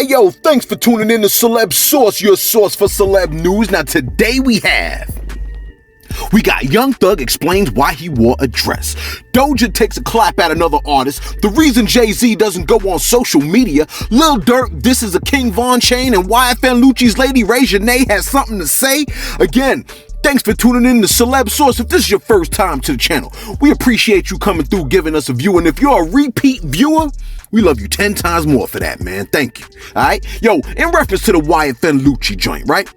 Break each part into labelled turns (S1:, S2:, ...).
S1: Hey yo, thanks for tuning in to Celebs Source, your source for celeb news. Now today we got Young Thug explains why he wore a dress. Doja takes a clap at another artist. The reason Jay-Z doesn't go on social media. Lil Durk disses a King Von chain, and YFN Lucci's lady Reginae has something to say. Again, thanks for tuning in to Celebs Source. If this is your first time to the channel, we appreciate you coming through, giving us a view. And if you're a repeat viewer, we love you 10 times more for that, man. Thank you. All right. Yo, in reference to the YFN Lucci joint, right?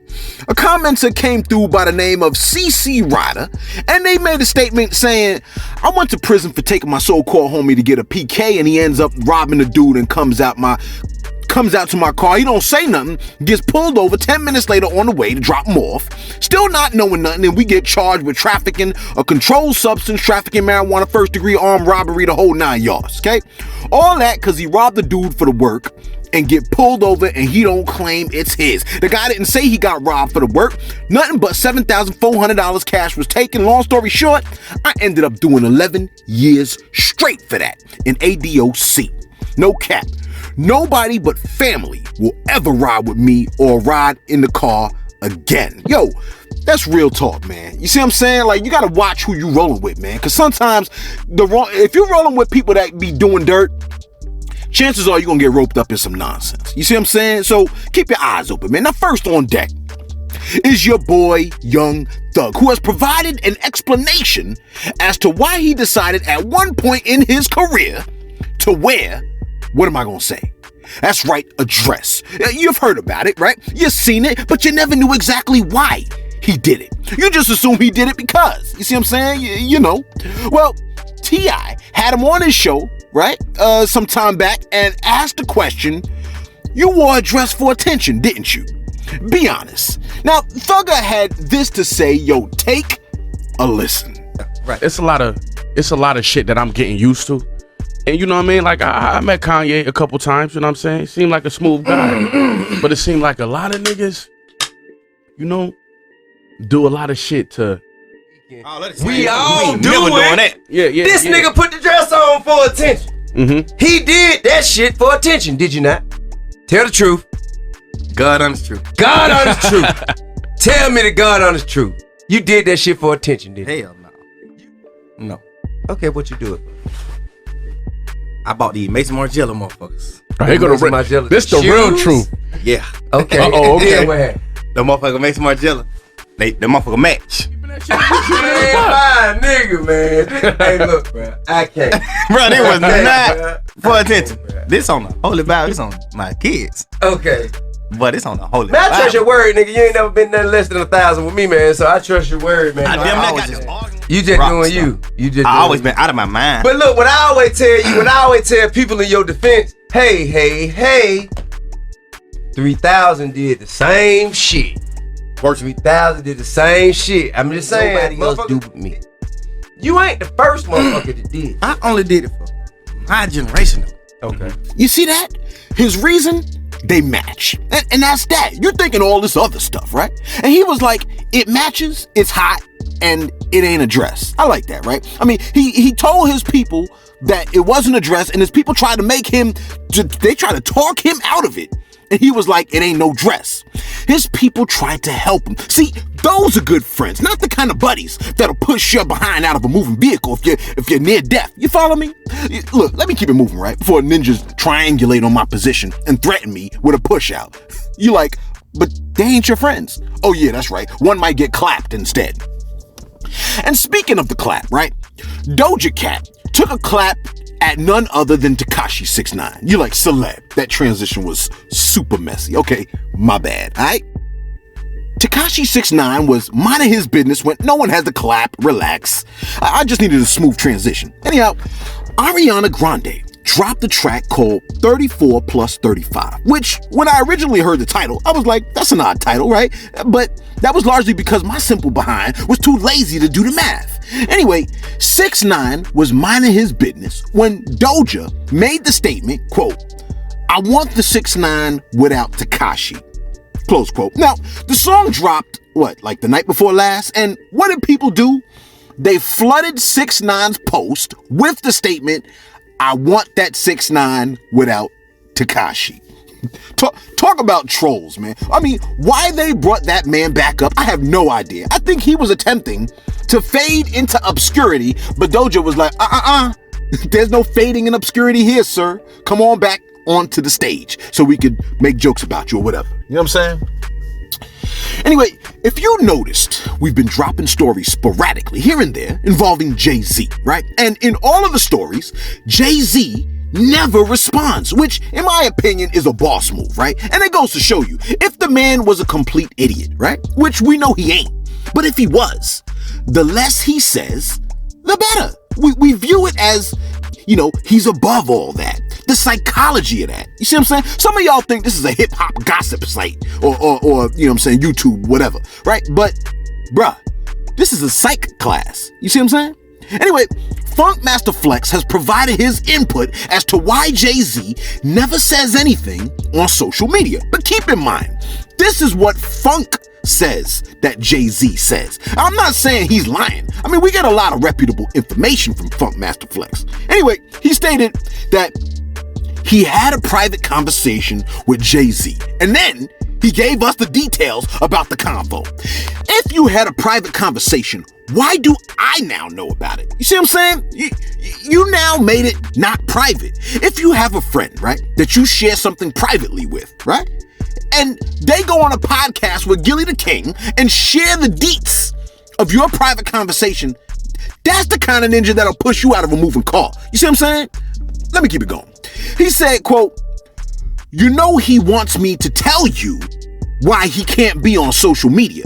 S1: A commenter came through by the name of CC Ryder, and they made a statement saying, I went to prison for taking my so-called homie to get a PK, and he ends up robbing the dude and comes out to my car. He don't say nothing, gets pulled over 10 minutes later on the way to drop him off, still not knowing nothing, and we get charged with trafficking a controlled substance, trafficking marijuana, first-degree armed robbery, the whole 9 yards, okay? All that because he robbed the dude for the work and get pulled over and he don't claim it's his. The guy didn't say he got robbed for the work. Nothing but $7,400 cash was taken. Long story short, I ended up doing 11 years straight for that in ADOC. No cap. Nobody but family will ever ride with me or ride in the car again. Yo, that's real talk, man. You see what I'm saying? Like, you gotta watch who you rolling with, man. Because sometimes if you're rolling with people that be doing dirt, chances are you're gonna get roped up in some nonsense. You see what I'm saying? So keep your eyes open, man. Now, first on deck is your boy Young Thug, who has provided an explanation as to why he decided at one point in his career to wear, what am I gonna say? That's right, a dress. You've heard about it, right? You've seen it, but you never knew exactly why he did it. You just assume he did it because. You see what I'm saying? You know. Well, T.I. had him on his show, right, some time back, and asked the question, you wore a dress for attention, didn't you? Be honest. Now, Thugger had this to say, yo, take a listen.
S2: Right. It's a lot of shit that I'm getting used to. And you know what I mean? Like, I met Kanye a couple times, you know what I'm saying? Seemed like a smooth guy. But it seemed like a lot of niggas, you know, do a lot of shit to...
S3: We all do it.
S2: Yeah.
S3: This nigga put the dress on for attention.
S2: Mm-hmm.
S3: He did that shit for attention, did you not? Tell the truth.
S4: God honest truth.
S3: God honest truth. Tell me the God honest truth. You did that shit for attention, didn't you?
S4: Hell no. No.
S3: Okay, what you do it for?
S4: I bought these Mason Margiela motherfuckers.
S2: They gonna this the real truth.
S4: Yeah.
S3: Okay.
S2: Okay.
S4: The motherfucker Mason Margiela. The motherfucker match.
S3: Hey, my nigga, man. Hey, look, bro. I can't.
S4: Bro, they was not for attention. This on the Holy Bible. This on my kids.
S3: Okay.
S4: But it's on the Holy
S3: Man,
S4: Bible.
S3: I trust your word, nigga. You ain't never been nothing less than 1,000 with me, man. So I trust your word, man. You just doing you. You just.
S4: I always been out of my mind.
S3: But look, what I always tell people in your defense, hey, 3,000 did the same shit. 3,000 did the same shit. I'm just saying, nobody else do with me. You ain't the first motherfucker that did.
S4: I only did it for my generation.
S3: Okay.
S1: You see that? His reason, they match. And that's that. You're thinking all this other stuff, right? And he was like, it matches, it's hot, and it ain't a dress. I like that, right? I mean, he told his people that it wasn't a dress, and his people tried to make him, they tried to talk him out of it. And he was like, it ain't no dress. His people tried to help him. See, those are good friends, not the kind of buddies that'll push you behind out of a moving vehicle if you're near death. You follow me? Look, let me keep it moving, right? Before ninjas triangulate on my position and threaten me with a push out. You like, but they ain't your friends. Oh yeah, that's right. One might get clapped instead. And speaking of the clap, right? Doja Cat took a clap at none other than Tekashi 6ix9ine. You like celeb. That transition was super messy. Okay, my bad, all right? Tekashi 6ix9ine was minding his business when no one had to clap, relax. I just needed a smooth transition. Anyhow, Ariana Grande dropped a track called 34 plus 35, which when I originally heard the title, I was like, that's an odd title, right? But that was largely because my simple behind was too lazy to do the math. Anyway, 6ix9ine was minding his business when Doja made the statement, quote, I want the 6ix9ine without Tekashi, close quote. Now, the song dropped, like the night before last? And what did people do? They flooded 6ix9ine's post with the statement, I want that 6ix9ine without Tekashi. Talk about trolls, man. I mean, why they brought that man back up, I have no idea. I think he was attempting to fade into obscurity, but Doja was like, there's no fading in obscurity here, sir. Come on back onto the stage so we could make jokes about you or whatever. You know what I'm saying? Anyway, if you noticed, we've been dropping stories sporadically here and there involving Jay-Z, right? And in all of the stories, Jay-Z never responds, which in my opinion is a boss move, right? And it goes to show you, if the man was a complete idiot, right? Which we know he ain't. But if he was, the less he says, the better. We view it as, you know, he's above all that. The psychology of that. You see what I'm saying? Some of y'all think this is a hip hop gossip site or you know what I'm saying, YouTube, whatever, right? But bruh, this is a psych class. You see what I'm saying? Anyway, Funk Master Flex has provided his input as to why Jay-Z never says anything on social media. But keep in mind, this is what Funk says that Jay-Z says. I'm not saying he's lying. I mean, we get a lot of reputable information from Funk Master Flex. Anyway, he stated that he had a private conversation with Jay-Z, and then he gave us the details about the convo. If you had a private conversation, why do I now know about it? You see what I'm saying? You now made it not private. If you have a friend, right, that you share something privately with, right, and they go on a podcast with Gilly the King and share the deets of your private conversation, that's the kind of ninja that'll push you out of a moving car. You see what I'm saying? Let me keep it going. He said, quote, "You know he wants me to tell you why he can't be on social media.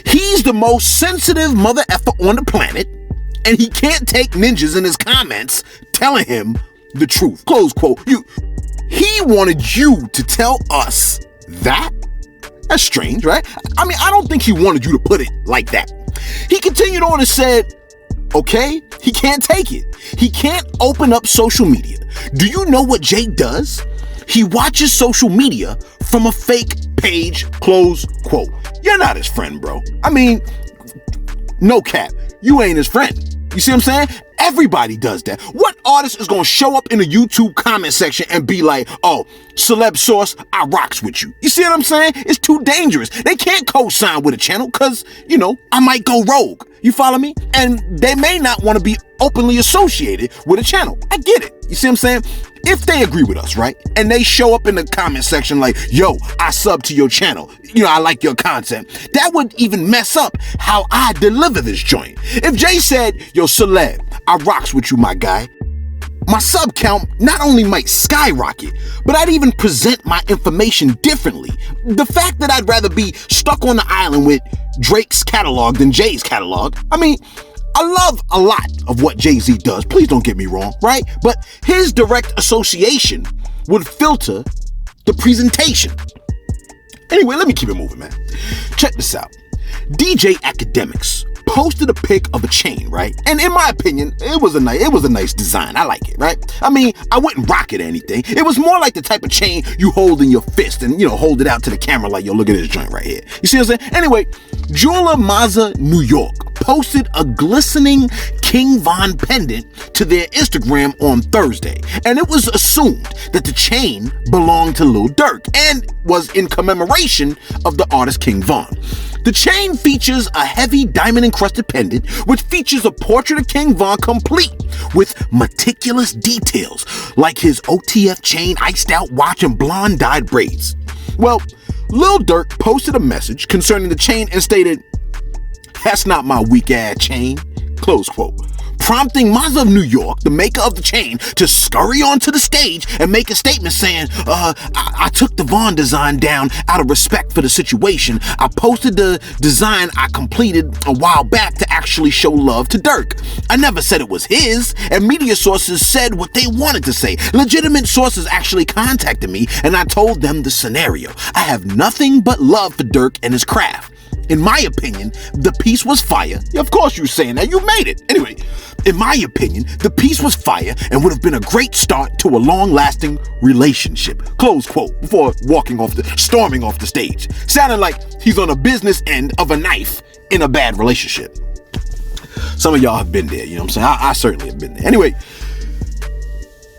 S1: He's the most sensitive mother effer on the planet, and he can't take ninjas in his comments telling him the truth." Close quote. He wanted you to tell us that? That's strange, right? I mean, I don't think he wanted you to put it like that. He continued on and said, okay, he can't take it. He can't open up social media. Do you know what Jay does? He watches social media from a fake page, close quote. You're not his friend, bro. I mean, no cap. You ain't his friend. You see what I'm saying? Everybody does that. What artist is going to show up in a YouTube comment section and be like, oh, Celebs Source, I rocks with you? You see what I'm saying? It's too dangerous. They can't co-sign with a channel because, you know, I might go rogue. You follow me? And they may not want to be openly associated with a channel. I get it. You see what I'm saying? If they agree with us, right? And they show up in the comment section like, yo, I sub to your channel. You know, I like your content. That would even mess up how I deliver this joint. If Jay said, yo, Celeb, I rocks with you, my guy, my sub count not only might skyrocket, but I'd even present my information differently. The fact that I'd rather be stuck on the island with Drake's catalog than Jay's catalog, I mean, I love a lot of what Jay-Z does, please don't get me wrong, right? But his direct association would filter the presentation. Anyway, let me keep it moving, man. Check this out. DJ Academics posted a pic of a chain, right? And in my opinion, it was a nice design. I like it, right? I mean, I wouldn't rock it or anything. It was more like the type of chain you hold in your fist and, you know, hold it out to the camera like, yo, look at this joint right here. You see what I'm saying? Anyway, Jeweler Mazza, New York posted a glistening King Von pendant to their Instagram on Thursday, and it was assumed that the chain belonged to Lil Durk and was in commemoration of the artist King Von. The chain features a heavy diamond-encrusted pendant, which features a portrait of King Von complete with meticulous details like his OTF chain, iced out watch, and blonde-dyed braids. Well, Lil Durk posted a message concerning the chain and stated, "That's not my weak-ass chain," close quote, prompting Mazza of New York, the maker of the chain, to scurry onto the stage and make a statement saying, I took the Von design down out of respect for the situation. I posted the design I completed a while back to actually show love to Durk. I never said it was his, and media sources said what they wanted to say. Legitimate sources actually contacted me, and I told them the scenario. I have nothing but love for Durk and his craft. In my opinion, the piece was fire. Yeah, of course you're saying that. You made it. Anyway, in my opinion, the piece was fire and would have been a great start to a long-lasting relationship. Close quote, before storming off the stage. Sounding like he's on a business end of a knife in a bad relationship. Some of y'all have been there, you know what I'm saying? I certainly have been there. Anyway,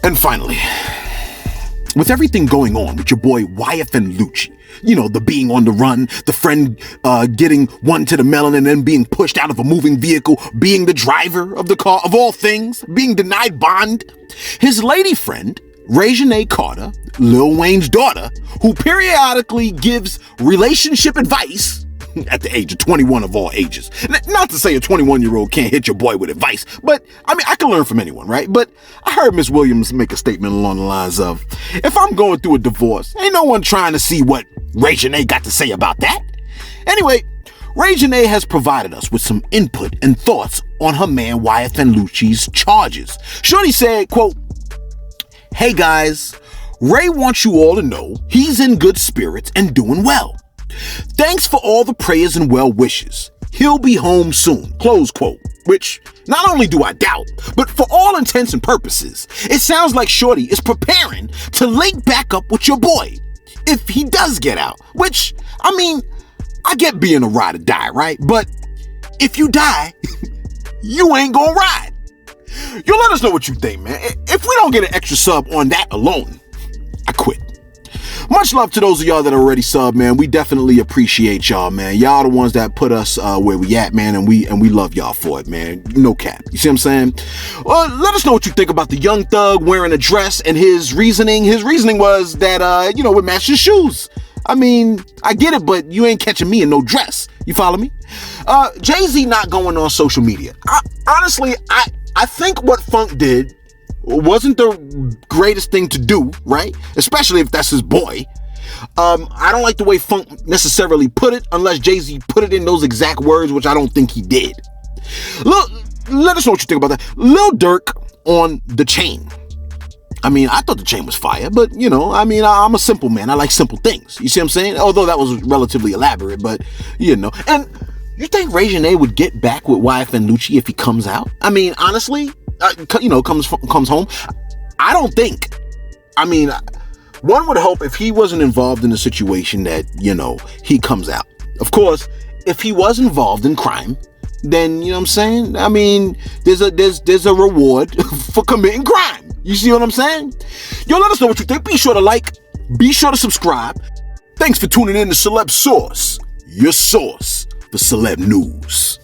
S1: and finally, with everything going on with your boy YFN Lucci, you know, the being on the run, the friend getting one to the melon and then being pushed out of a moving vehicle, being the driver of the car, of all things, being denied bond, his lady friend, Reginae Carter, Lil Wayne's daughter, who periodically gives relationship advice at the age of 21 of all ages. Not to say a 21-year-old can't hit your boy with advice, but I mean, I can learn from anyone, right? But I heard Miss Williams make a statement along the lines of, if I'm going through a divorce, ain't no one trying to see what Reginae got to say about that. Anyway, Reginae has provided us with some input and thoughts on her man YFN Lucci's charges. Shorty said, quote, "Hey guys, Ray wants you all to know he's in good spirits and doing well. Thanks for all the prayers and well wishes. He'll be home soon," close quote. Which, not only do I doubt, but for all intents and purposes, it sounds like Shorty is preparing to link back up with your boy if he does get out. Which, I mean, I get being a ride or die, right? But if you die, you ain't gonna ride. Yo, let us know what you think, man. If we don't get an extra sub on that alone, I quit. Much love to those of y'all that are already subbed, man. We definitely appreciate y'all, man. Y'all the ones that put us where we at, man, and we love y'all for it, man. No cap. You see what I'm saying? Well, let us know what you think about the young thug wearing a dress and his reasoning. His reasoning was that, it matched his shoes. I mean, I get it, but you ain't catching me in no dress. You follow me? Jay-Z not going on social media. Honestly, I think what Funk did wasn't the greatest thing to do, right? Especially if that's his boy. I don't like the way Funk necessarily put it, unless Jay-Z put it in those exact words, which I don't think he did. Look, let us know what you think about that. Lil Durk on the chain. I mean, I thought the chain was fire, but I'm a simple man. I like simple things. You see what I'm saying? Although that was relatively elaborate, but And you think Reginae would get back with YFN Lucci if he comes out? I mean, honestly, comes home. I don't think. I mean, one would hope if he wasn't involved in a situation that, he comes out. Of course, if he was involved in crime, then, you know what I'm saying? I mean, there's a reward for committing crime. You see what I'm saying? Yo, let us know what you think. Be sure to like, be sure to subscribe. Thanks for tuning in to Celebs Source, your source for celeb news.